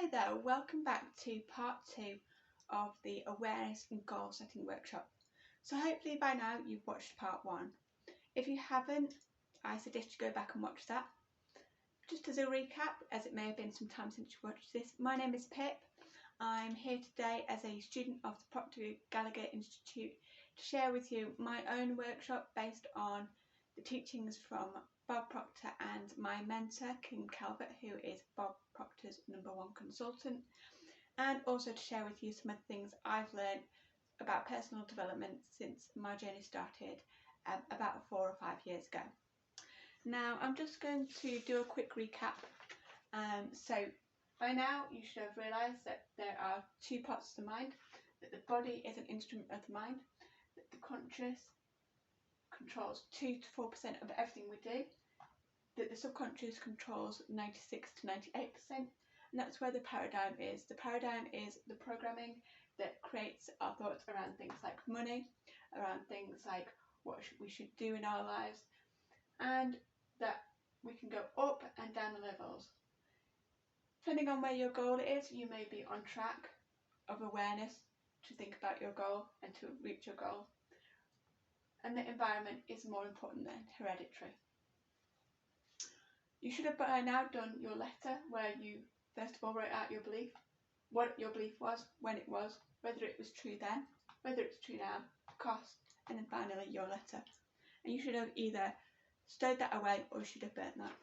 Hi there, welcome back to part 2 of the awareness and goal setting workshop. So hopefully by now you've watched part 1. If you haven't, I suggest you go back and watch that. Just as a recap, as it may have been some time since you watched this, my name is Pip. I'm here today as a student of the Proctor Gallagher Institute to share with you my own workshop based on the teachings from Bob Proctor and my mentor Kim Calvert, who is Bob Proctor's #1 consultant, and also to share with you some of the things I've learned about personal development since my journey started about 4 or 5 years ago. Now I'm just going to do a quick recap. So by now you should have realised that there are 2 parts of the mind, that the body is an instrument of the mind, that the conscious controls 2 to 4% of everything we do, that the subconscious controls 96 to 98%, and that's where the paradigm is. The paradigm is the programming that creates our thoughts around things like money, around things like what we should do in our lives, and that we can go up and down the levels. Depending on where your goal is, you may be on track of awareness to think about your goal and to reach your goal. And the environment is more important than hereditary. You should have by now done your letter where you first of all wrote out your belief, what your belief was, when it was, whether it was true then, whether it's true now, the cost, and then finally your letter. And you should have either stowed that away or you should have burnt that.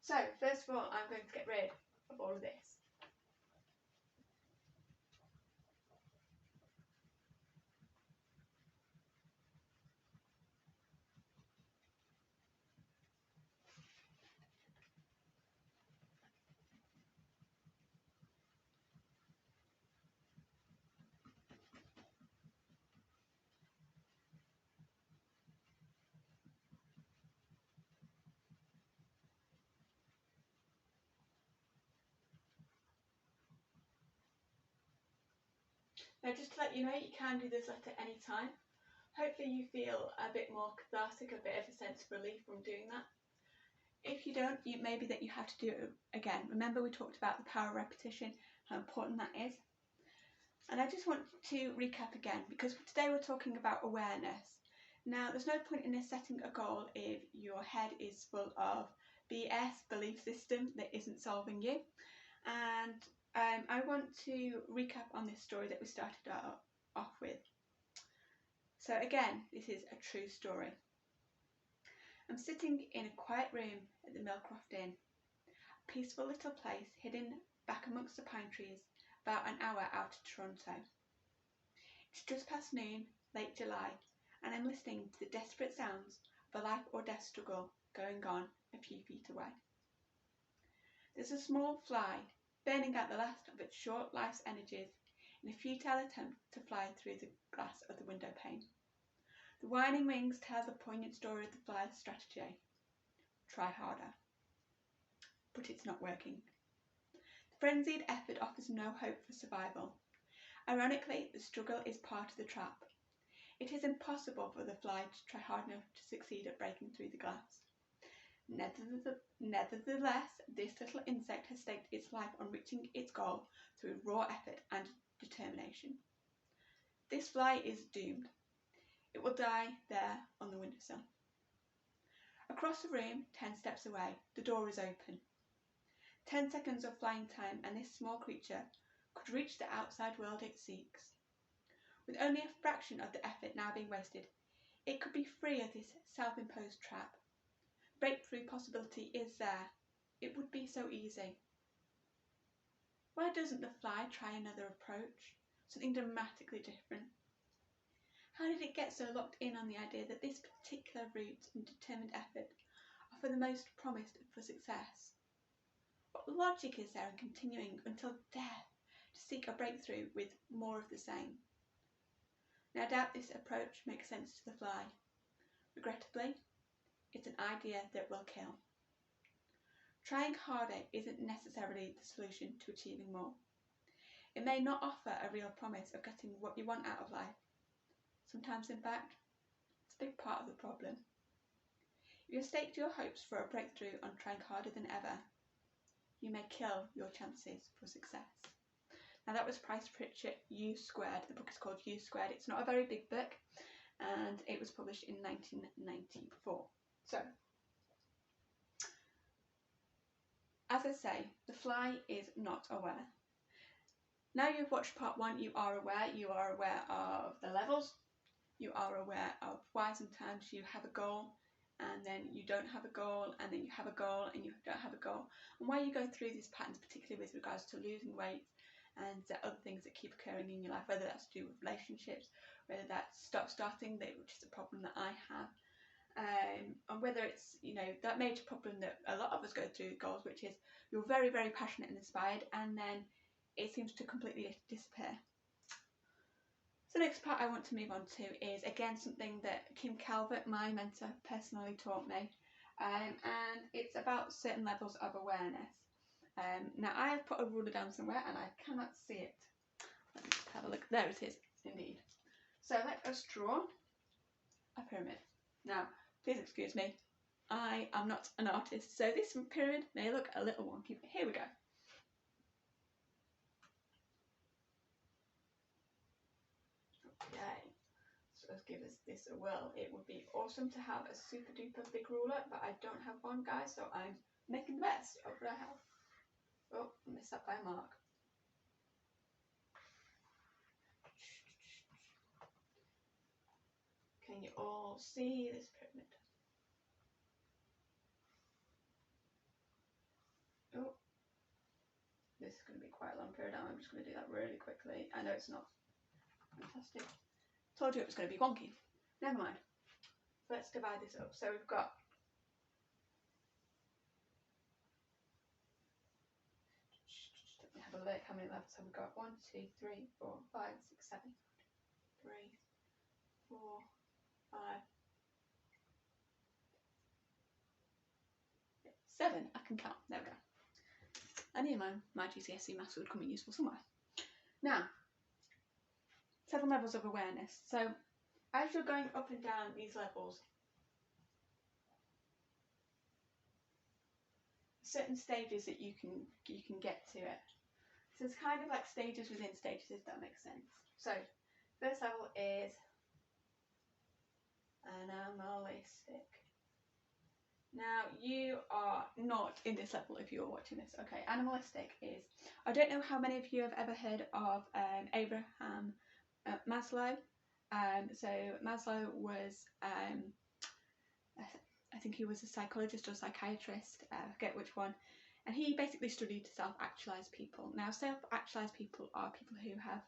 So first of all, I'm going to get rid of all of this. Now just to let you know, you can do this letter any time. Hopefully you feel a bit more cathartic, a bit of a sense of relief from doing that. If you don't, it may be that you have to do it again. Remember we talked about the power of repetition, how important that is. And I just want to recap again, because today we're talking about awareness. Now there's no point in setting a goal if your head is full of BS, belief system, that isn't solving you. And I want to recap on this story that we started off with. So again, this is a true story. I'm sitting in a quiet room at the Millcroft Inn, a peaceful little place hidden back amongst the pine trees about an hour out of Toronto. It's just past noon, late July, and I'm listening to the desperate sounds of a life or death struggle going on a few feet away. There's a small fly burning out the last of its short life's energies in a futile attempt to fly through the glass of the window pane. The whining wings tell the poignant story of the fly's strategy. Try harder. But it's not working. The frenzied effort offers no hope for survival. Ironically, the struggle is part of the trap. It is impossible for the fly to try hard enough to succeed at breaking through the glass. Nevertheless, this little insect has staked its life on reaching its goal through raw effort and determination. This fly is doomed. It will die there on the windowsill. Across the room, 10 steps away, the door is open. 10 seconds of flying time and this small creature could reach the outside world it seeks. With only a fraction of the effort now being wasted, it could be free of this self-imposed trap. Breakthrough possibility is there. It would be so easy. Why doesn't the fly try another approach? Something dramatically different? How did it get so locked in on the idea that this particular route and determined effort offer the most promise for success? What logic is there in continuing until death to seek a breakthrough with more of the same? Now, I doubt this approach makes sense to the fly. Regrettably, it's an idea that will kill. Trying harder isn't necessarily the solution to achieving more. It may not offer a real promise of getting what you want out of life. Sometimes, in fact, it's a big part of the problem. If you've staked your hopes for a breakthrough on trying harder than ever, you may kill your chances for success. Now that was Price Pritchett, U Squared. The book is called U Squared. It's not a very big book, and it was published in 1994. So, as I say, the fly is not aware. Now you've watched part 1, you are aware of the levels, you are aware of why sometimes you have a goal and then you don't have a goal, and then you have a goal and you don't have a goal, and why you go through these patterns, particularly with regards to losing weight and other things that keep occurring in your life, whether that's to do with relationships, whether that's stop-starting, which is a problem that I have, and whether it's, you know, that major problem that a lot of us go through with goals, which is you're very, very passionate and inspired, and then it seems to completely disappear. So the next part I want to move on to is, again, something that Kim Calvert, my mentor, personally taught me, and it's about certain levels of awareness. Now I have put a ruler down somewhere and I cannot see it. Let me just have a look. There it is, indeed. So let us draw a pyramid. Now, please excuse me, I am not an artist, so this pyramid may look a little wonky, but here we go. Okay, so let's give this a whirl. It would be awesome to have a super duper big ruler, but I don't have one, guys, so I'm making the best of what I have. Oh, I missed that by a mark. Can you all see this pyramid? Oh, this is going to be quite a long period. I'm just going to do that really quickly. I know it's not fantastic. Told you it was going to be wonky. Never mind. Let's divide this up. So we've got have a look how many levels have we got. 1, 2, 3, 4, 5, 6, 7, 3, 4, 5, 7. I can count. There we go. I knew my GCSE maths would come in useful somewhere. Now, 7 levels of awareness. So as you're going up and down these levels, certain stages that you can get to it. So it's kind of like stages within stages, if that makes sense. So first level is animalistic. Now you are not in this level if you're watching this. Okay, animalistic is, I don't know how many of you have ever heard of Abraham Maslow. So Maslow was, I think he was a psychologist or psychiatrist, I forget which one, and he basically studied self-actualised people. Now self-actualised people are people who have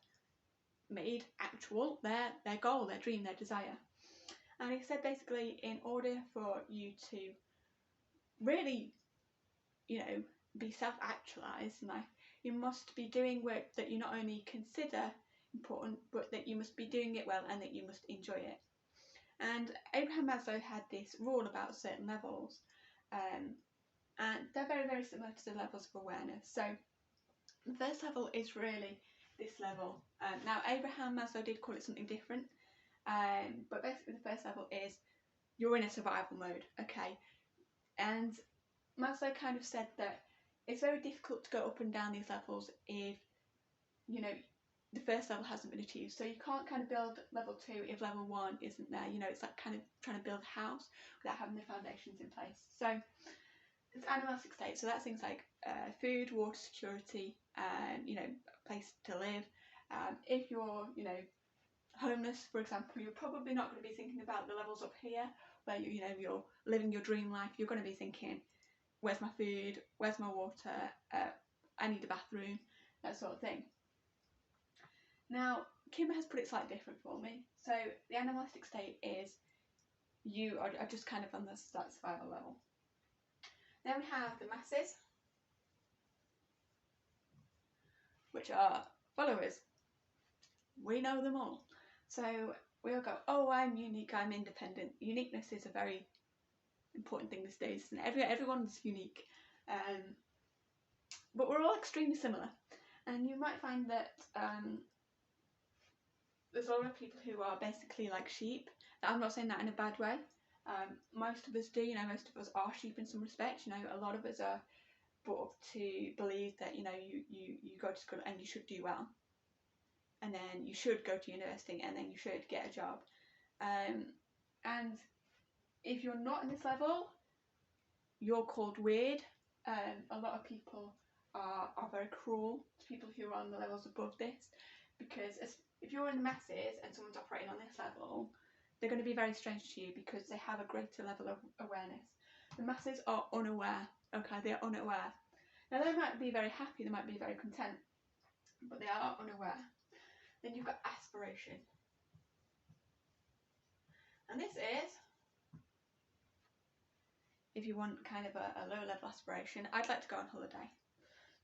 made actual their goal, their dream, their desire. And he said basically, in order for you to really, you know, be self-actualised in life, you must be doing work that you not only consider important, but that you must be doing it well and that you must enjoy it. And Abraham Maslow had this rule about certain levels, and they're very, very similar to the levels of awareness. So the first level is really this level. Now Abraham Maslow did call it something different, but basically the first level is you're in a survival mode, okay? And Maslow kind of said that it's very difficult to go up and down these levels if, you know, the first level hasn't been achieved. So you can't kind of build level 2 if level 1 isn't there. You know, it's like kind of trying to build a house without having the foundations in place. So it's animalistic state. So that's things like food, water, security, you know, a place to live. If you're, you know, homeless, for example, you're probably not going to be thinking about the levels up here where you know, you're living your dream life. You're going to be thinking, where's my food? Where's my water? I need a bathroom, that sort of thing. Now, Kim has put it slightly different for me. So the animalistic state is you are just kind of on that survival level. Then we have the masses, which are followers. We know them all. So we all go, oh, I'm unique, I'm independent. Uniqueness is a very important thing these days, and everyone's unique. But we're all extremely similar. And you might find that there's a lot of people who are basically like sheep. I'm not saying that in a bad way. Most of us do, you know, most of us are sheep in some respects. You know, a lot of us are brought up to believe that, you know, you go to school and you should do well, and then you should go to university, and then you should get a job. And if you're not in this level, you're called weird. A lot of people are very cruel to people who are on the levels above this, because if you're in the masses and someone's operating on this level, they're going to be very strange to you because they have a greater level of awareness. The masses are unaware, okay? They're unaware. Now, they might be very happy, they might be very content, but they are unaware. Then you've got aspiration. And this is, if you want kind of a low-level aspiration, I'd like to go on holiday.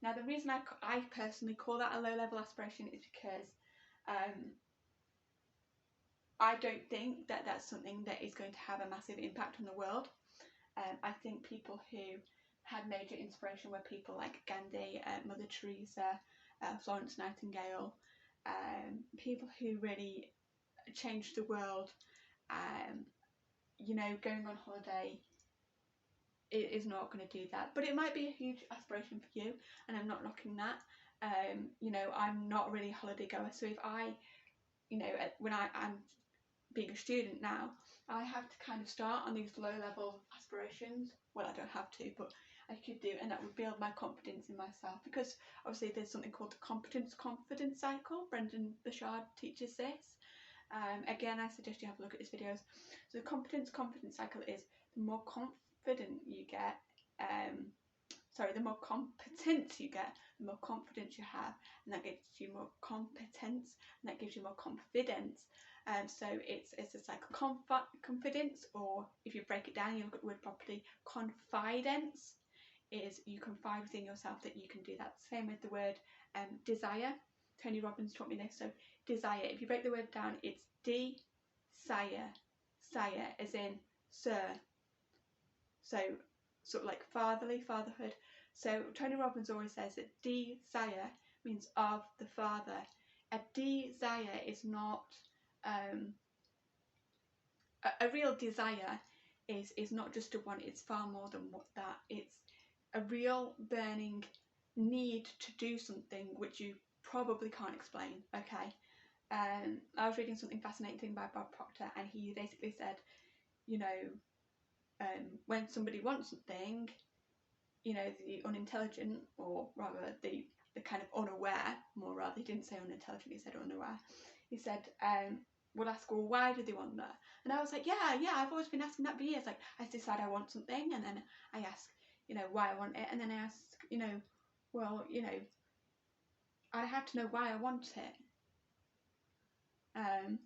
Now, the reason I personally call that a low-level aspiration is because I don't think that that's something that is going to have a massive impact on the world. I think people who had major inspiration were people like Gandhi, Mother Teresa, Florence Nightingale, people who really changed the world. You know, going on holiday, it is not going to do that, but it might be a huge aspiration for you, and I'm not knocking that. You know, I'm not really a holiday goer, so if I, you know, when I'm being a student now, I have to kind of start on these low level aspirations. Well, I don't have to, but I could do, and that would build my confidence in myself, because obviously there's something called the competence cycle. Brendan Bouchard teaches this. Again, I suggest you have a look at his videos. So the confidence cycle is the more confident you get, the more competence you get, the more confidence you have, and that gives you more competence, and that gives you more confidence. So it's a cycle. Confidence, or if you break it down, you look at the word properly, confidence is you confide within yourself that you can do that. Same with the word desire. Tony Robbins taught me this. So desire, if you break the word down, it's desire, sire as in sir. So sort of like fatherhood. So Tony Robbins always says that desire means of the father. A desire is not a real desire is not just a want, it's far more than that. It's a real burning need to do something which you probably can't explain, okay? I was reading something fascinating by Bob Proctor, and he basically said, you know, when somebody wants something, you know, the unintelligent, or rather the kind of unaware, more rather, he didn't say unintelligent, he said unaware. He said, we'll ask, well, why do they want that? And I was like, yeah, I've always been asking that for years. Like, I decide I want something, and then I ask, you know, why I want it, and then I ask, you know, well, you know, I have to know why I want it. And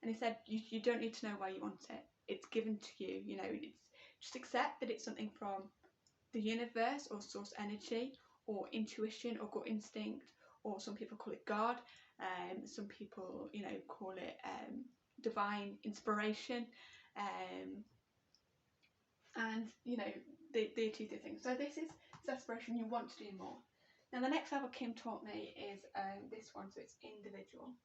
he said, you don't need to know why you want it. It's given to you, you know, it's just accept that it's something from the universe, or source energy, or intuition, or gut instinct, or some people call it God, some people, you know, call it divine inspiration, and you know, they two things. So this is aspiration, you want to do more. Now the next level Kim taught me is this one, so it's individual.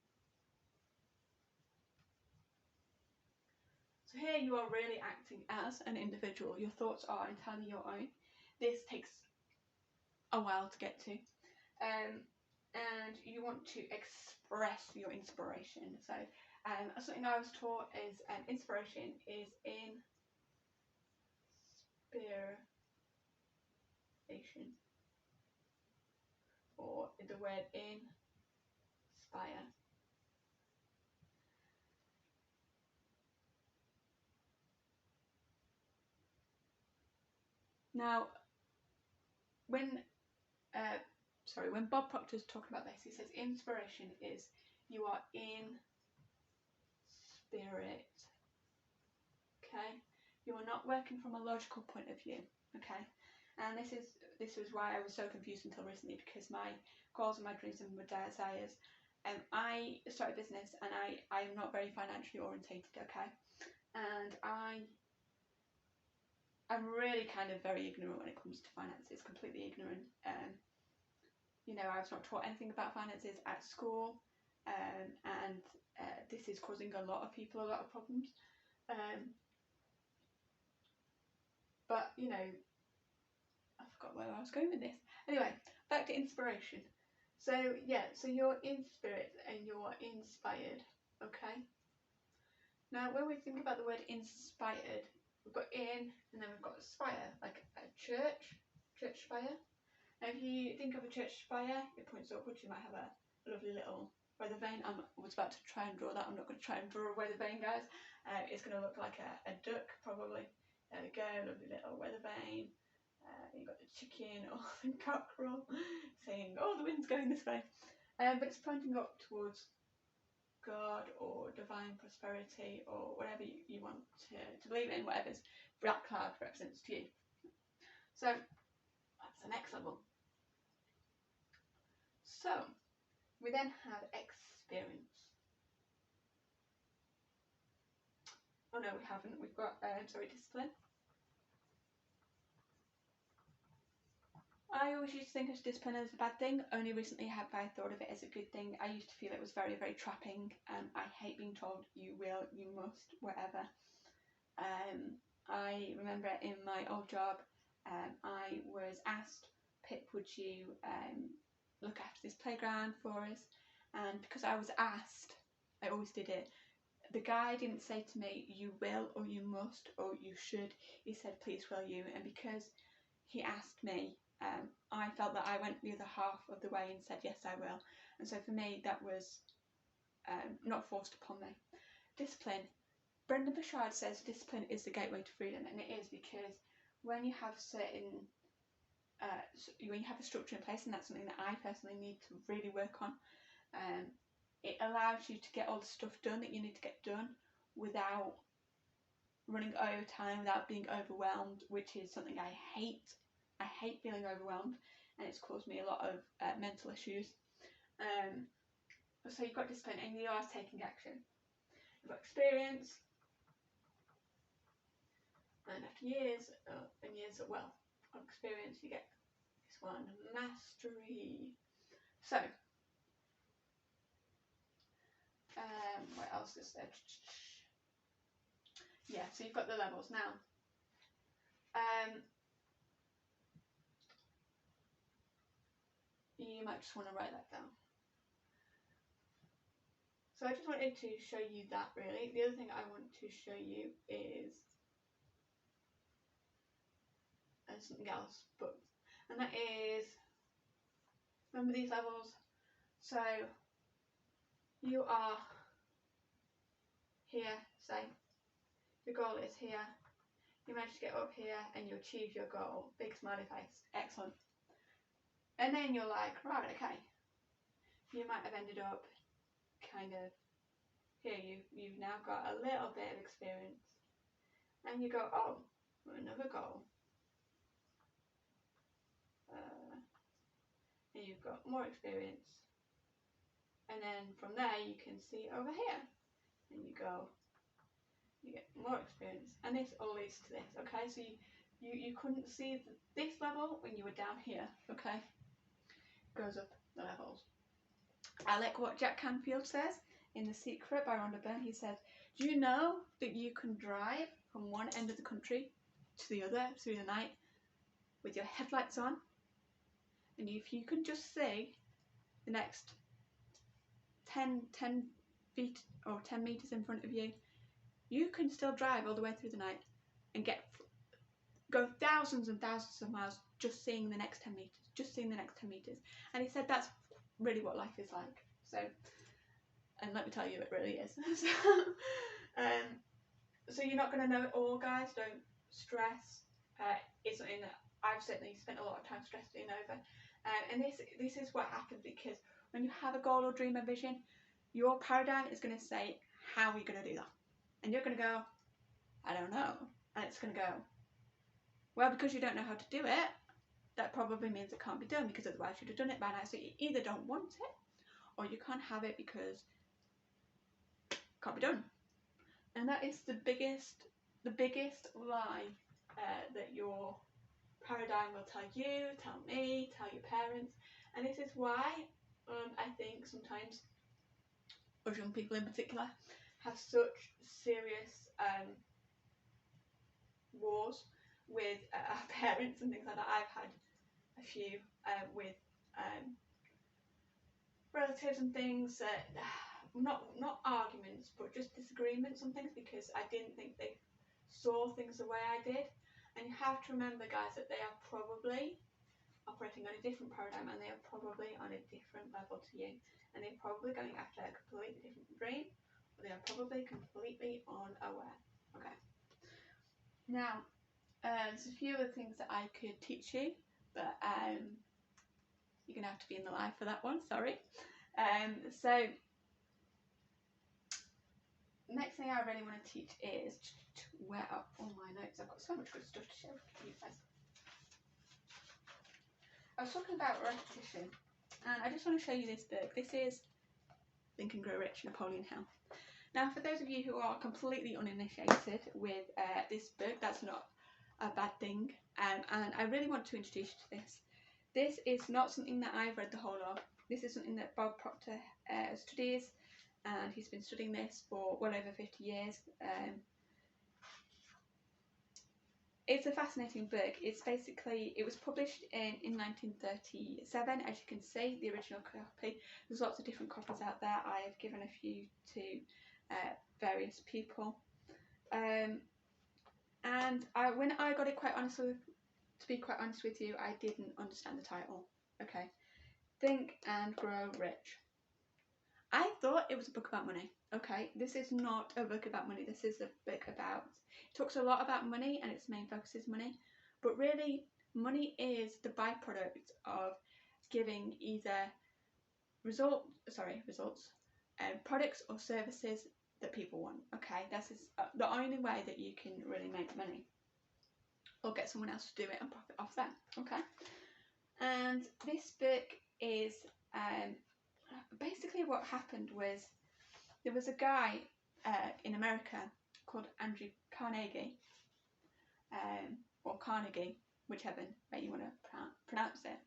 So here you are really acting as an individual. Your thoughts are entirely your own. This takes a while to get to. And you want to express your inspiration. So something I was taught is inspiration is inspiration, or the word inspire. Now, when Bob Proctor's talking about this, he says inspiration is you are in spirit. Okay, you are not working from a logical point of view. Okay, and this was why I was so confused until recently, because my goals and my dreams and my desires. I started a business, and I am not very financially orientated. Okay, and I'm really kind of very ignorant when it comes to finances, completely ignorant. You know, I was not taught anything about finances at school, and this is causing a lot of people a lot of problems. But you know, forgot where I was going with this. Anyway, back to inspiration. So yeah, so you're in spirit and you're inspired, okay? Now when we think about the word inspired, we've got in and then we've got spire, like a church spire. Now if you think of a church spire, it points upwards, you might have a lovely little weather vane. I was about to try and draw that, I'm not going to try and draw a weather vane, guys. It's going to look like a duck, probably. There we go, lovely little weather vane. You've got the chicken or the cockerel saying, oh, the wind's going this way. But it's pointing up towards God or divine prosperity or whatever you want to believe in, whatever's that cloud represents to you. So that's the next level. So we then have experience. Oh no, we haven't. We've got discipline. I always used to think of discipline as a bad thing. Only recently have I thought of it as a good thing. I used to feel it was very, very trapping. I hate being told you will, you must, whatever. I remember in my old job, I was asked, Pip, would you look after this playground for us? And because I was asked, I always did it. The guy didn't say to me, you will or you must or you should. He said, please will you? And because he asked me, I felt that I went the other half of the way and said, yes, I will. And so for me, that was not forced upon me. Discipline. Brendan Burchard says discipline is the gateway to freedom, and it is, because when you have certain, when you have a structure in place, and that's something that I personally need to really work on, it allows you to get all the stuff done that you need to get done without running over time, without being overwhelmed, which is something I hate. I hate feeling overwhelmed, and it's caused me a lot of mental issues. So you've got discipline and you are taking action. You've got experience, and after years and years of experience, you get this one, mastery. So what else is there? Yeah, so you've got the levels now. You might just want to write that down. So I just wanted to show you that, really. The other thing I want to show you is something else, and that is, remember these levels? So you are here, say, your goal is here, you manage to get up here and you achieve your goal, big smiley face, excellent. And then you're like, right, okay, you might have ended up kind of here, you've now got a little bit of experience, and you go, oh, another goal, and you've got more experience, and then from there you can see over here, and you go, you get more experience, and this all leads to this, okay? So you couldn't see this level when you were down here, okay? Goes up the levels. I like what Jack Canfield says in The Secret by Rhonda Byrne. He says, do you know that you can drive from one end of the country to the other through the night with your headlights on, and if you can just see the next 10 feet or 10 metres in front of you, you can still drive all the way through the night and go thousands and thousands of miles just seeing the next 10 metres, just seeing the next 10 metres. And he said that's really what life is like. So, and let me tell you, it really is. So you're not going to know it all, guys. Don't stress. It's something that I've certainly spent a lot of time stressing over. And this is what happens, because when you have a goal or dream or vision, your paradigm is going to say, how are you going to do that? And you're going to go, I don't know. And it's going to go, well, because you don't know how to do it, that probably means it can't be done, because otherwise you'd have done it by now. So you either don't want it, or you can't have it because it can't be done. And that is the biggest lie that your paradigm will tell you, tell me, tell your parents. And this is why I think sometimes, or young people in particular, have such serious wars with our parents and things like that. I've had a few with relatives and things, not arguments, but just disagreements on things, because I didn't think they saw things the way I did. And you have to remember, guys, that they are probably operating on a different program, and they are probably on a different level to you, and they're probably going after a completely different dream, or they are probably completely unaware. Okay. Now, there's a few other things that I could teach you, but you're gonna have to be in the live for that one. Sorry. So next thing I really want to teach is where are all my notes. I've got so much good stuff to share with you guys. I was talking about repetition, and I just want to show you this book. This is Think and Grow Rich, Napoleon Hill. Now, for those of you who are completely uninitiated with this book, that's not a bad thing, and I really want to introduce you to this. This is not something that I've read the whole of. This is something that Bob Proctor studies, and he's been studying this for well over 50 years. It's a fascinating book. It's basically, it was published in 1937, as you can see, the original copy. There's lots of different copies out there. I have given a few to various people. And when I got it, to be quite honest with you, I didn't understand the title. Okay, Think and Grow Rich. I thought it was a book about money. Okay, this is not a book about money. This is a book about, it talks a lot about money, and its main focus is money, but really money is the byproduct of giving either products or services that people want. Okay, this is the only way that you can really make money, or get someone else to do it and profit off them. Okay, and this book is basically what happened was, there was a guy in America called Andrew Carnegie, or Carnegie, whichever way you want to pronounce it,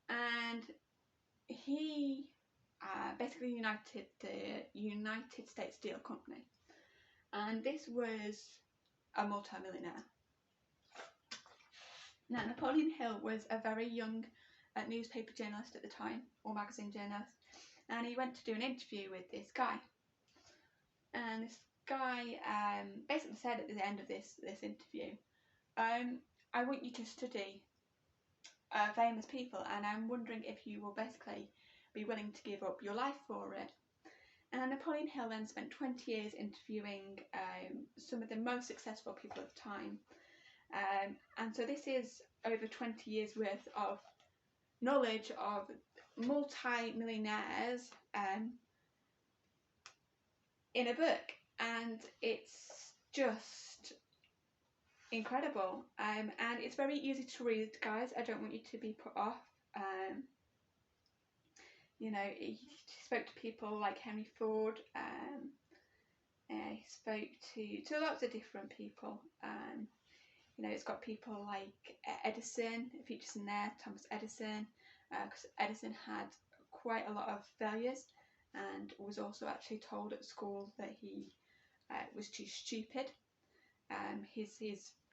and he basically united the United States Steel Company, and this was a multi-millionaire. Now, Napoleon Hill was a very young newspaper journalist at the time, or magazine journalist, and he went to do an interview with this guy, and this guy basically said at the end of this interview, I want you to study famous people, and I'm wondering if you will basically be willing to give up your life for it. And Napoleon Hill then spent 20 years interviewing some of the most successful people at the time, and so this is over 20 years worth of knowledge of multi-millionaires in a book, and it's just incredible, and it's very easy to read, guys. I don't want you to be put off. You know, he spoke to people like Henry Ford, he spoke to lots of different people. You know, it's got people like Edison, it features in there, Thomas Edison, because Edison had quite a lot of failures, and was also actually told at school that he was too stupid. His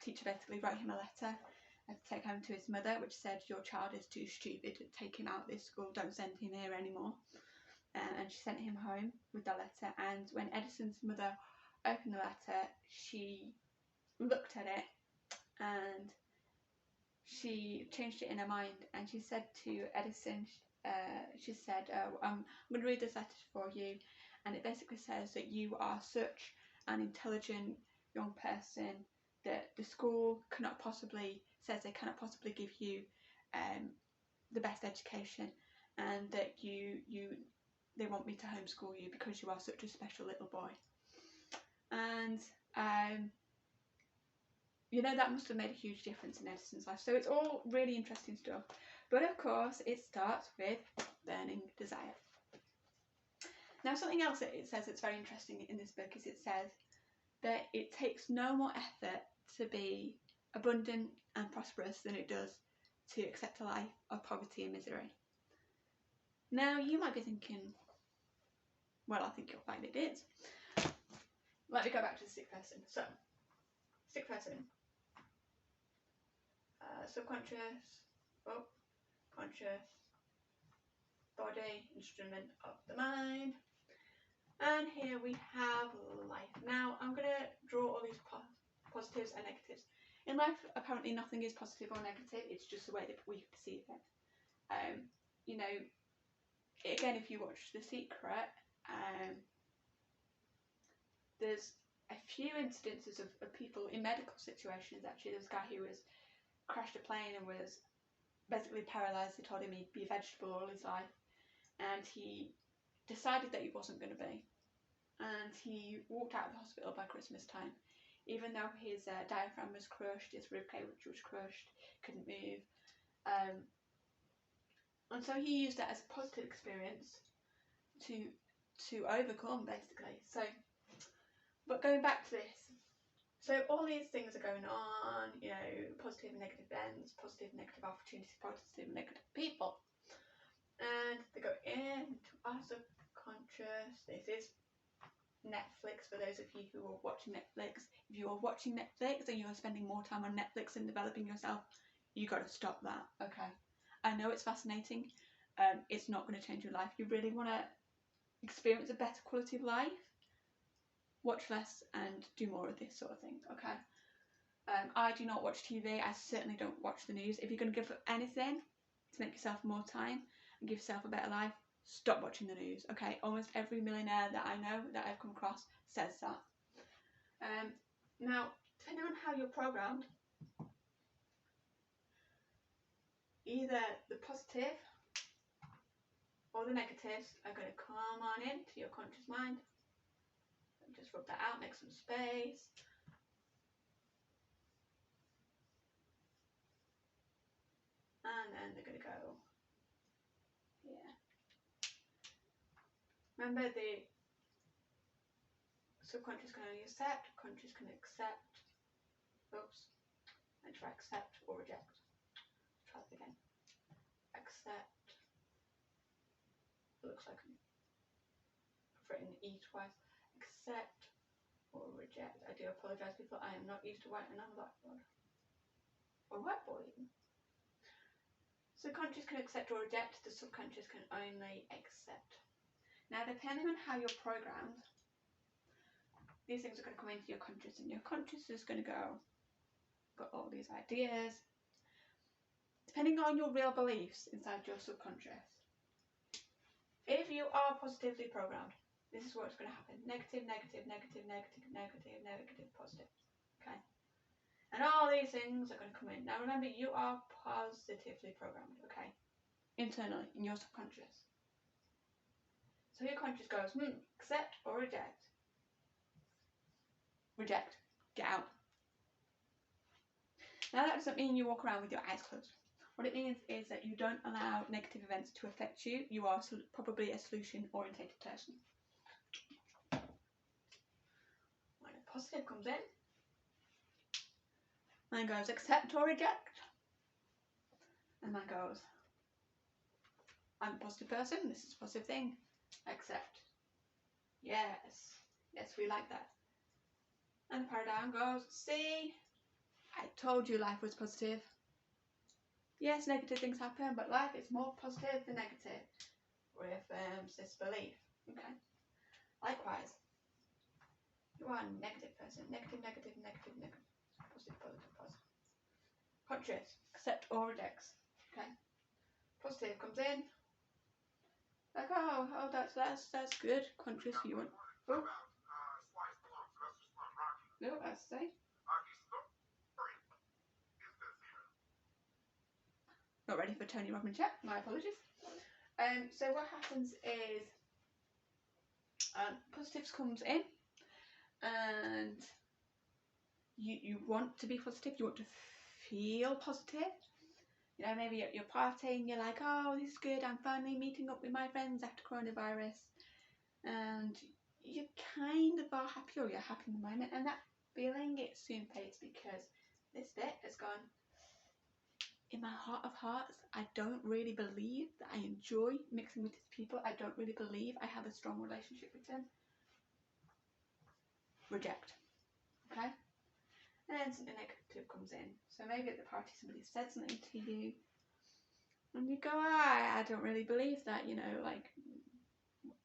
teacher basically wrote him a letter to take home to his mother, which said, your child is too stupid, to take him out of this school, don't send him here anymore. And she sent him home with the letter, and when Edison's mother opened the letter, she looked at it and she changed it in her mind, and she said to Edison, she said, I'm going to read this letter for you, and it basically says that you are such an intelligent young person that the school says they cannot possibly give you the best education, and that they want me to homeschool you because you are such a special little boy. And you know, that must have made a huge difference in Edison's life. So it's all really interesting stuff, but of course it starts with burning desire. Now, something else that it says that's very interesting in this book is, it says that it takes no more effort to be abundant and prosperous than it does to accept a life of poverty and misery. Now, you might be thinking, well, I think you'll find it is. Let me go back to the sick person. So, sick person. subconscious, conscious, body, instrument of the mind. And here we have life. Now I'm going to draw all these positives and negatives. In life, apparently nothing is positive or negative, it's just the way that we perceive it. You know, again, if you watch The Secret, there's a few instances of people in medical situations. Actually, there's a guy who crashed a plane and was basically paralysed. They told him he'd be a vegetable all his life, and he decided that he wasn't going to be, and he walked out of the hospital by Christmas time, even though his diaphragm was crushed, his ribcage was crushed, couldn't move, and so he used that as a positive experience to overcome, basically. So, but going back to this, so all these things are going on, you know, positive and negative events, positive and negative opportunities, positive and negative people, and they go into our subconscious. This is Netflix for those of you who are watching Netflix. If you are watching Netflix and you are spending more time on Netflix and developing yourself, you got to stop that. Okay, I know it's fascinating. It's not going to change your life. You really want to experience a better quality of life, watch less and do more of this sort of thing. Okay. I do not watch TV. I certainly don't watch the news. If you're going to give up anything to make yourself more time and give yourself a better life, stop watching the news. Okay, almost every millionaire that I know, that I've come across, says that. Now, depending on how you're programmed, either the positive or the negatives are going to come on into your conscious mind. Just rub that out, make some space. And then they're going to go here. Remember, the subconscious can only accept, conscious can accept. Oops. And try accept or reject. Try that again. Accept. It looks like I've written E twice. Accept or reject. I do apologise, people. I am not used to writing on a blackboard. Or whiteboard even. So conscious can accept or reject. The subconscious can only accept. Now, depending on how you're programmed, these things are going to come into your conscious, and your conscious is going to go, got all these ideas. Depending on your real beliefs inside your subconscious, if you are positively programmed, this is what's going to happen. Negative, negative, negative, negative, negative, negative, positive. Okay? And all these things are going to come in. Now remember, you are positively programmed, okay? Internally, in your subconscious. So your conscious goes, accept or reject. Reject. Get out. Now that doesn't mean you walk around with your eyes closed. What it means is that you don't allow negative events to affect you. You are probably a solution-orientated person. When a positive comes in, mine goes accept or reject. And mine goes, I'm a positive person, this is a positive thing. Accept. Yes. Yes, we like that. And the paradigm goes, see, I told you life was positive. Yes, negative things happen, but life is more positive than negative. Reaffirms this belief. Okay. Likewise, you are a negative person. Negative, negative, negative, negative. Positive, positive, positive. Conscious. Accept or rejects. Okay. Positive comes in. Like, oh, that's good. Conscious, you want. Oh. No, that's the same. Not ready for Tony Robbins yet. My apologies. So what happens is positives comes in, and you want to be positive. You want to feel positive. You know, maybe you're partying. You're like, oh, this is good. I'm finally meeting up with my friends after coronavirus, and you kind of are happy, or you're happy in the moment, and that feeling, it soon fades because this bit has gone. In my heart of hearts, I don't really believe that I enjoy mixing with these people. I don't really believe I have a strong relationship with them. Reject. Okay? and then something negative comes in. So maybe at the party somebody said something to you, and you go, I don't really believe that, you know, like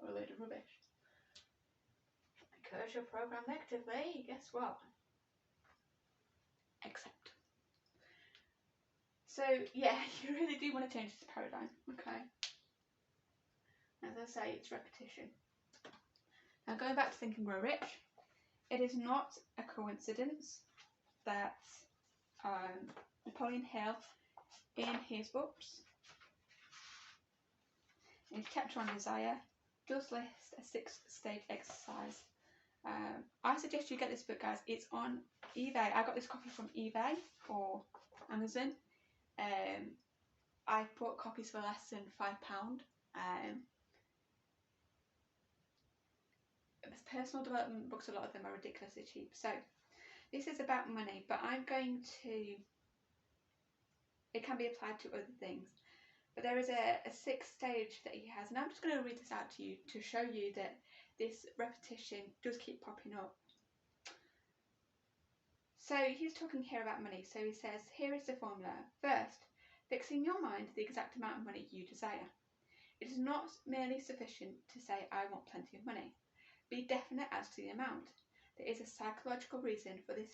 a load of rubbish. Because you're programmed negatively, guess what? Accept. So yeah, you really do want to change this paradigm, okay? As I say, it's repetition. Now going back to Think and Grow Rich, it is not a coincidence that Napoleon Hill, in his books, in his chapter on desire, does list a 6-stage exercise. I suggest you get this book, guys. It's on eBay. I got this copy from eBay or Amazon. I bought copies for less than £5. Personal development books, a lot of them are ridiculously cheap. So this is about money, but I'm going to, it can be applied to other things. But there is a 6th stage that he has, and I'm just going to read this out to you to show you that this repetition does keep popping up. So he's talking here about money. So he says, here is the formula. First, fix in your mind the exact amount of money you desire. It is not merely sufficient to say, I want plenty of money. Be definite as to the amount. There is a psychological reason for this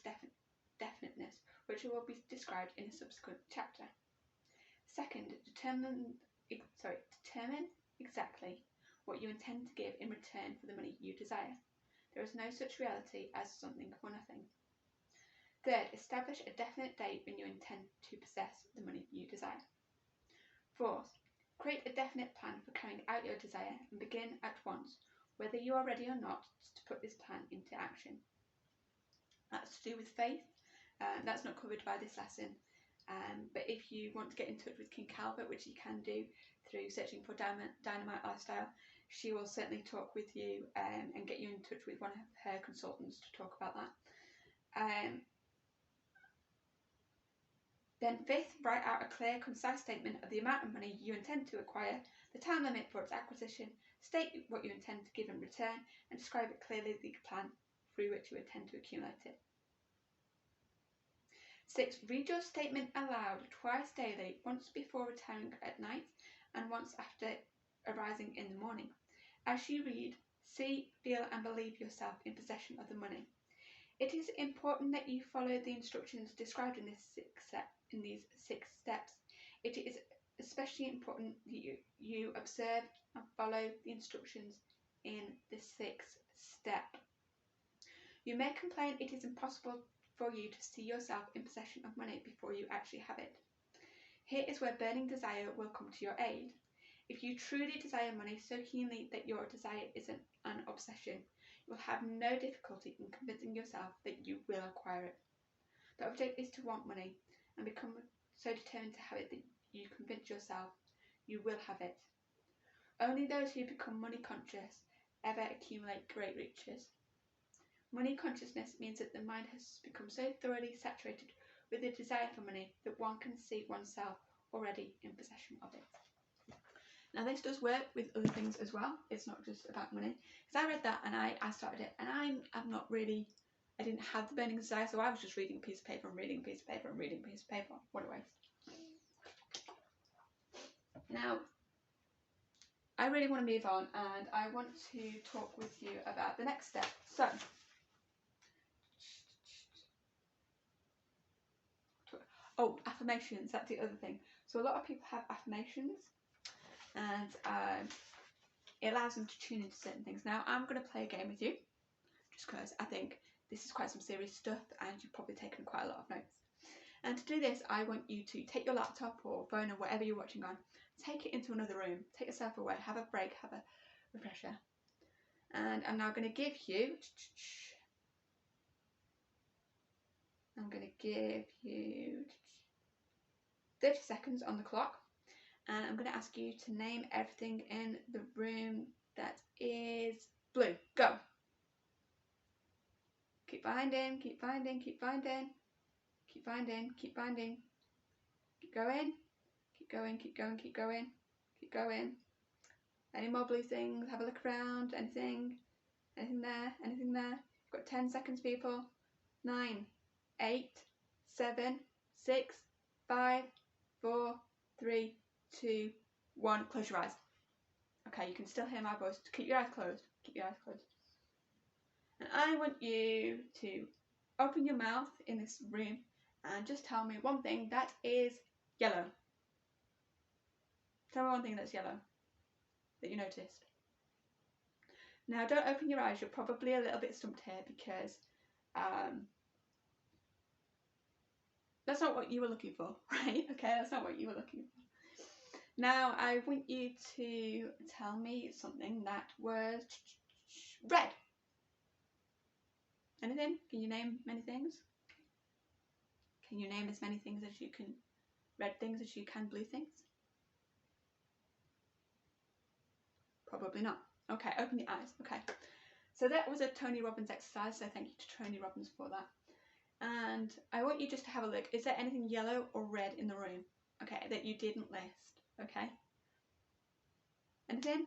definiteness, which will be described in a subsequent chapter. Second, determine exactly what you intend to give in return for the money you desire. There is no such reality as something for nothing. Third, establish a definite date when you intend to possess the money you desire. Fourth, create a definite plan for carrying out your desire and begin at once, whether you are ready or not, to put this plan into action. That's to do with faith. That's not covered by this lesson. But if you want to get in touch with Kim Calvert, which you can do through searching for Dynamite Lifestyle, she will certainly talk with you and get you in touch with one of her consultants to talk about that. Then fifth, write out a clear, concise statement of the amount of money you intend to acquire, the time limit for its acquisition, state what you intend to give in return, and describe it clearly the plan through which you intend to accumulate it. 6. Read your statement aloud twice daily, once before retiring at night and once after arising in the morning. As you read, see, feel and believe yourself in possession of the money. It is important that you follow the instructions described in these 6 steps. It is especially important that you observe and follow the instructions in the 6th step. You may complain it is impossible for you to see yourself in possession of money before you actually have it. Here is where burning desire will come to your aid. If you truly desire money so keenly that your desire isn't an obsession, you will have no difficulty in convincing yourself that you will acquire it. The object is to want money and become so determined to have it that you convince yourself you will have it. Only those who become money conscious ever accumulate great riches. Money consciousness means that the mind has become so thoroughly saturated with the desire for money that one can see oneself already in possession of it. Now this does work with other things as well. It's not just about money. Because I read that and I started it, and I didn't have the burning desire, so I was just reading a piece of paper and reading a piece of paper and reading a piece of paper. What a waste. Now, I really want to move on, and I want to talk with you about the next step. So, affirmations, that's the other thing. So a lot of people have affirmations, and it allows them to tune into certain things. Now, I'm going to play a game with you, just because I think this is quite some serious stuff, and you've probably taken quite a lot of notes. And to do this, I want you to take your laptop or phone or whatever you're watching on, take it into another room, take yourself away, have a break, have a refresher. And I'm now going to give you 30 seconds on the clock, and I'm going to ask you to name everything in the room that is blue. Go! Keep finding, keep finding, keep finding, keep finding, keep finding, keep going, keep going, keep going, keep going, keep going. Any more blue things? Have a look around. Anything? Anything there? Anything there? You've got 10 seconds, people. 9, 8, 7, 6, 5, 4, 3, 2, 1. Close your eyes. Okay, you can still hear my voice. Keep your eyes closed. Keep your eyes closed. And I want you to open your mouth in this room and just tell me one thing that is yellow. Tell me one thing that's yellow that you noticed. Now don't open your eyes, you're probably a little bit stumped here because that's not what you were looking for, right? Okay, that's not what you were looking for. Now I want you to tell me something that was red. Anything? Can you name many things? Can you name as many things as you can, red things as you can blue things? Probably not. Okay, open your eyes. Okay. So that was a Tony Robbins exercise, so thank you to Tony Robbins for that. And I want you just to have a look. Is there anything yellow or red in the room? Okay, that you didn't list. Okay. Anything?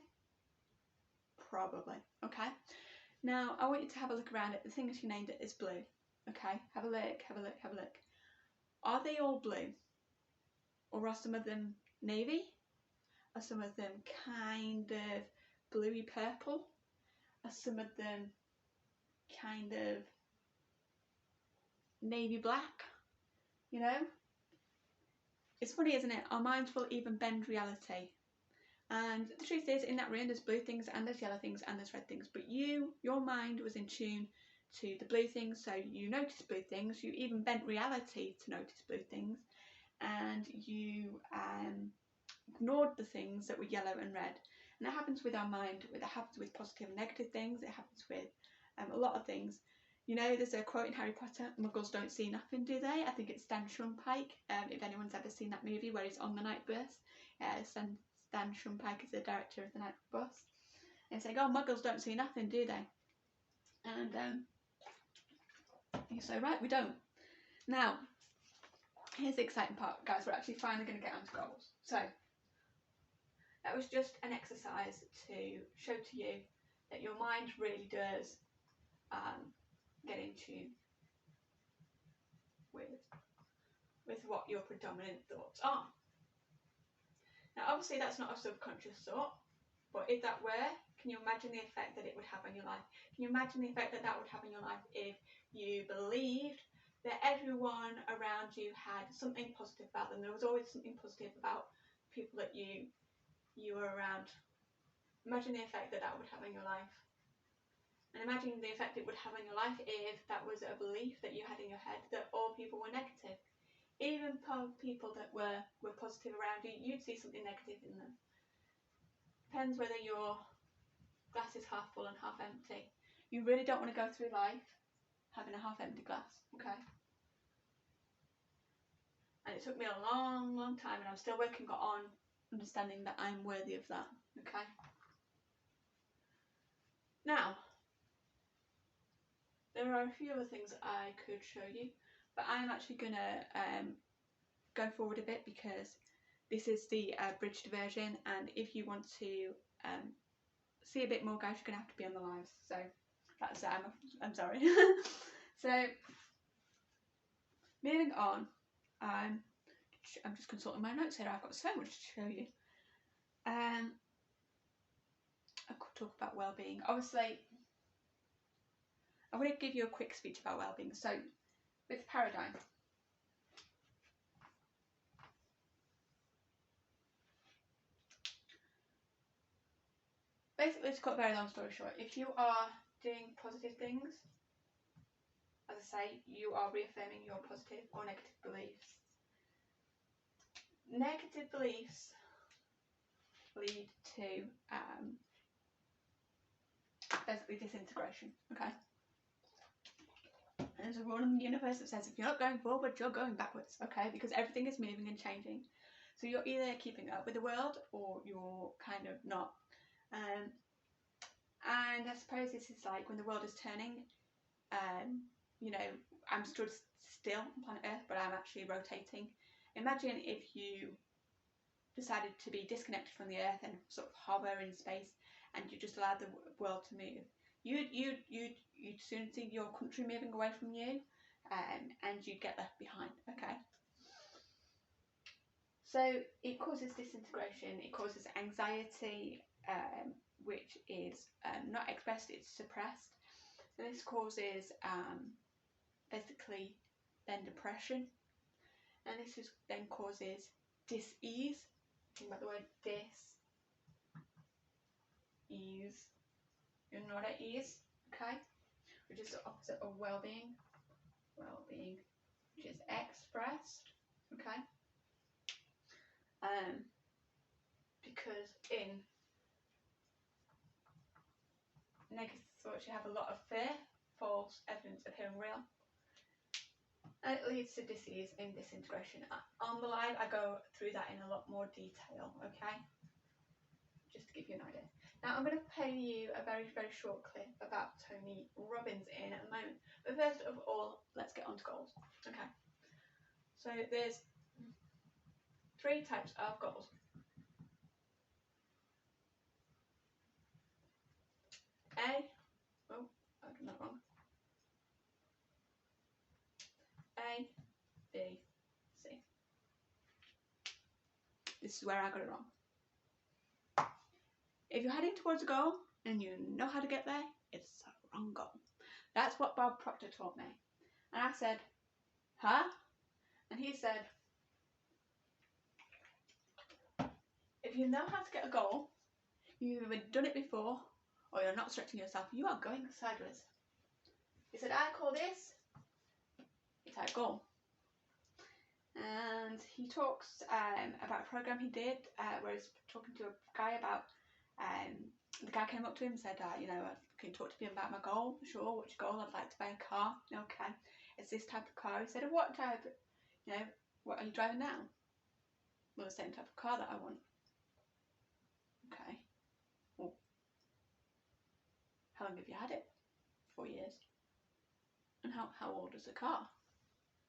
Probably. Okay. Now I want you to have a look around at the things you named it as blue. Okay. Have a look, have a look, have a look. Are they all blue? Or are some of them navy? Are some of them kind of bluey purple? Are some of them kind of navy black? You know? It's funny, isn't it? Our minds will even bend reality. And the truth is, in that room there's blue things and there's yellow things and there's red things. But your mind was in tune to the blue things, so you noticed blue things. You even bent reality to notice blue things. And you ignored the things that were yellow and red. And that happens with our mind. It happens with positive and negative things. It happens with a lot of things. You know, there's a quote in Harry Potter, muggles don't see nothing, do they? I think it's Stan Shumpike, if anyone's ever seen that movie where he's on the night bus. Stan Shumpike is the director of the night bus. And he's like, oh, muggles don't see nothing, do they? And he's so right, we don't. Now, here's the exciting part, guys. We're actually finally going to get onto goals. So, that was just an exercise to show to you that your mind really does get in tune with what your predominant thoughts are. Now obviously that's not a subconscious thought, but if that were, can you imagine the effect that it would have on your life? Can you imagine the effect that would have on your life if you believed that everyone around you had something positive about them? There was always something positive about people that you were around. Imagine the effect that would have on your life. And imagine the effect it would have on your life if that was a belief that you had in your head that all people were negative. Even people that were positive around you, you'd see something negative in them. Depends whether your glass is half full and half empty. You really don't want to go through life having a half empty glass, okay? And it took me a long, long time, and I'm still working on understanding that I'm worthy of that, okay? Now, there are a few other things I could show you, but I'm actually going to go forward a bit because this is the abridged version, and if you want to see a bit more, guys, you're going to have to be on the lives. So that's I'm sorry. So moving on, I'm just consulting my notes here. I've got so much to show you. I could talk about well-being. Obviously, I'm going to give you a quick speech about well-being. So, with paradigm, basically, to cut a very long story short, if you are doing positive things, as I say, you are reaffirming your positive or negative beliefs. Negative beliefs lead to basically disintegration, okay? And there's a rule in the universe that says if you're not going forward, you're going backwards, okay? Because everything is moving and changing. So you're either keeping up with the world or you're kind of not. And I suppose this is like when the world is turning, you know, I'm stood still on planet Earth, but I'm actually rotating. Imagine if you decided to be disconnected from the Earth and sort of hover in space, and you just allowed the world to move. You'd soon see your country moving away from you. and you'd get left behind. Okay. So it causes disintegration, it causes anxiety, which is not expressed, it's suppressed. So this causes basically then depression, and this then causes dis-ease. Think about the word dis-ease. You're not at ease, okay? Which is the opposite of well-being. Well-being, which is expressed, okay? Because in negative thoughts you have a lot of fear, false evidence appearing real, and it leads to disease and disintegration. On the live I go through that in a lot more detail, okay? Just to give you an idea. Now I'm going to play you a very, very short clip about Tony Robbins in a moment. But first of all, let's get on to goals. Okay. So there's 3 types of goals. Oh, I've done that wrong. A, B, C. This is where I got it wrong. If you're heading towards a goal and you know how to get there, it's a wrong goal. That's what Bob Proctor taught me. And I said, huh? And he said, if you know how to get a goal, you've either done it before or you're not stretching yourself, you are going sideways. He said, I call this a type goal. And he talks about a program he did where he's talking to a guy about, the guy came up to him and said, you know, can you talk to me about my goal? Sure, which goal? I'd like to buy a car. Okay, it's this type of car. He said, what type, you know, what are you driving now? Well, the same type of car that I want. Okay. Well, how long have you had it? 4 years. And how old is the car?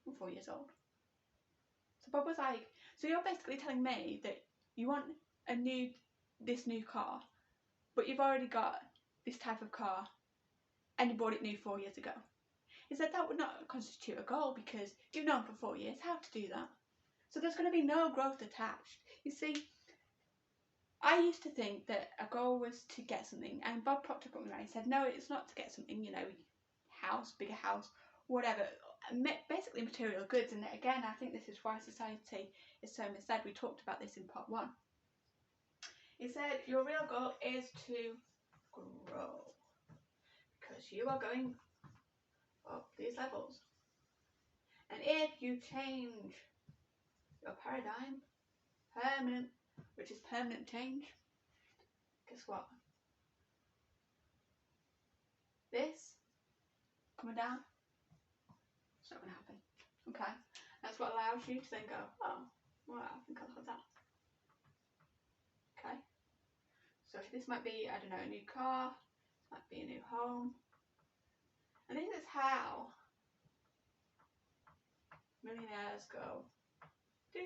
Well, 4 years old. So Bob was like, so you're basically telling me that you want this new car, but you've already got this type of car and you bought it new 4 years ago. He said that would not constitute a goal because you've known for 4 years how to do that. So there's going to be no growth attached. You see, I used to think that a goal was to get something, and Bob Proctor got me right. He said, no, it's not to get something, you know, house, bigger house, whatever, basically material goods. And again, I think this is why society is so misled. We talked about this in part 1. He said your real goal is to grow because you are going up these levels. And if you change your paradigm, permanent, which is permanent change, guess what? This coming down, it's not going to happen. Okay? That's what allows you to then go, oh, well, I think I'll have that. Okay? So this might be, I don't know, a new car, might be a new home. And this is how millionaires go. Ding!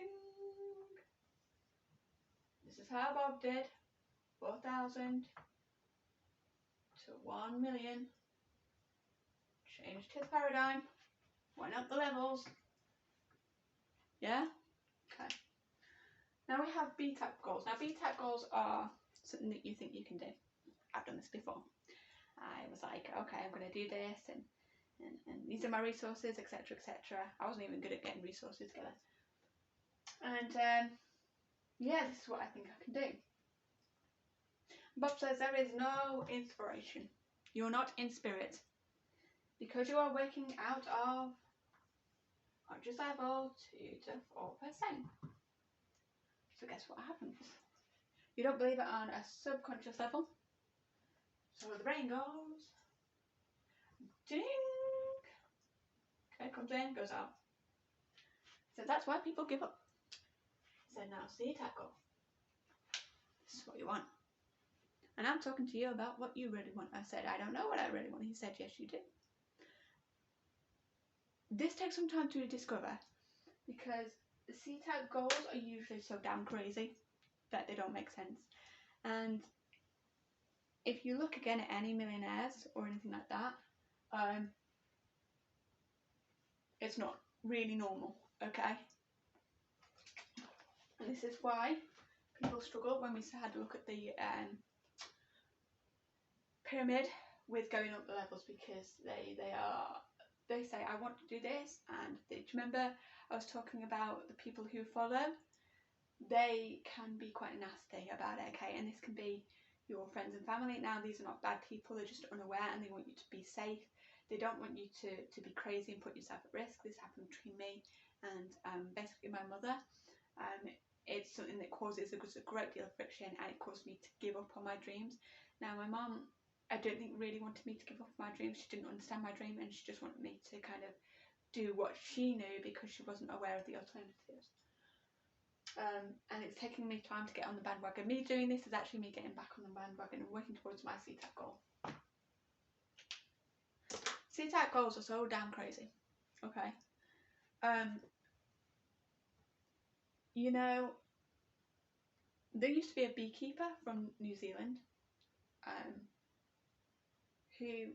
This is how Bob did 4,000 to 1 million. Changed his paradigm, went up the levels. Yeah? Okay. Now we have B-type goals. Now B-type goals are something that you think you can do. I've done this before. I was like, okay, I'm going to do this and these are my resources, etc, etc. I wasn't even good at getting resources together. And yeah, this is what I think I can do. Bob says there is no inspiration. You're not in spirit because you are working out of conscious level 2 to 4%. So guess what happens? You don't believe it on a subconscious level. So the brain goes ding. Okay, comes in, goes out. So that's why people give up. So now C-type goal. This is what you want. And I'm talking to you about what you really want. I said, I don't know what I really want. He said, yes, you do. This takes some time to discover because the C-type goals are usually so damn crazy that they don't make sense. And if you look again at any millionaires or anything like that, it's not really normal, okay? And this is why people struggle when we had a look at the pyramid with going up the levels, because they say, I want to do this, and do you remember I was talking about the people who follow? They can be quite nasty about it, okay? And this can be your friends and family. Now, these are not bad people, they're just unaware and they want you to be safe. They don't want you to be crazy and put yourself at risk. This happened between me and basically my mother. It's something that causes a great deal of friction, and it caused me to give up on my dreams. Now, my mum, I don't think really wanted me to give up on my dreams. She didn't understand my dream, and she just wanted me to kind of do what she knew because she wasn't aware of the alternatives. And it's taking me time to get on the bandwagon. Me doing this is actually me getting back on the bandwagon and working towards my CTAT goal. CTAT goals are so damn crazy, okay? You know, there used to be a beekeeper from New Zealand who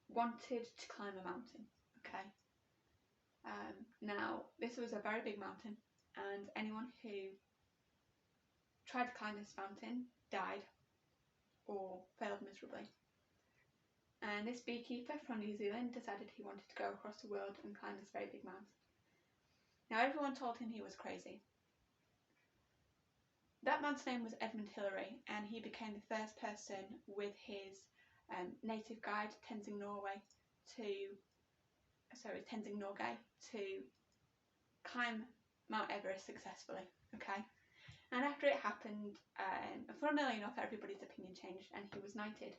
wanted to climb a mountain, okay? Now, this was a very big mountain, and anyone who tried to climb this mountain died or failed miserably. And this beekeeper from New Zealand decided he wanted to go across the world and climb this very big mountain. Now, everyone told him he was crazy. That man's name was Edmund Hillary, and he became the first person with his native guide, Tenzing Norgay, to climb Mount Everest successfully, okay? And after it happened, funnily enough, everybody's opinion changed, and he was knighted.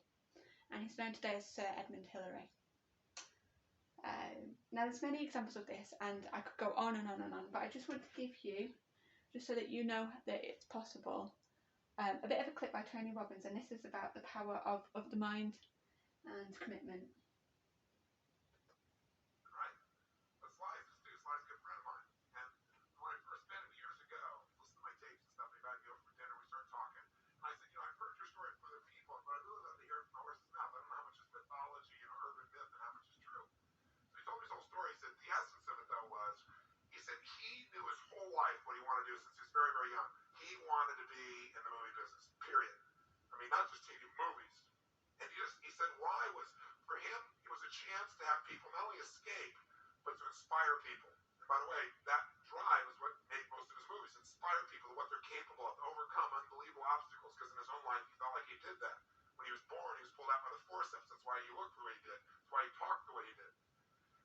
And he's known today as Sir Edmund Hillary. Now, there's many examples of this, and I could go on and on and on, but I just want to give you, just so that you know that it's possible, a bit of a clip by Tony Robbins, and this is about the power of the mind and commitment. What he wanted to do since he was very, very young. He wanted to be in the movie business, period. I mean, not just TV, movies. And he said why was, for him, it was a chance to have people not only escape, but to inspire people. And by the way, that drive is what made most of his movies, inspire people to what they're capable of, to overcome unbelievable obstacles, because in his own life, he felt like he did that. When he was born, he was pulled out by the forceps. That's why he looked the way he did. That's why he talked the way he did.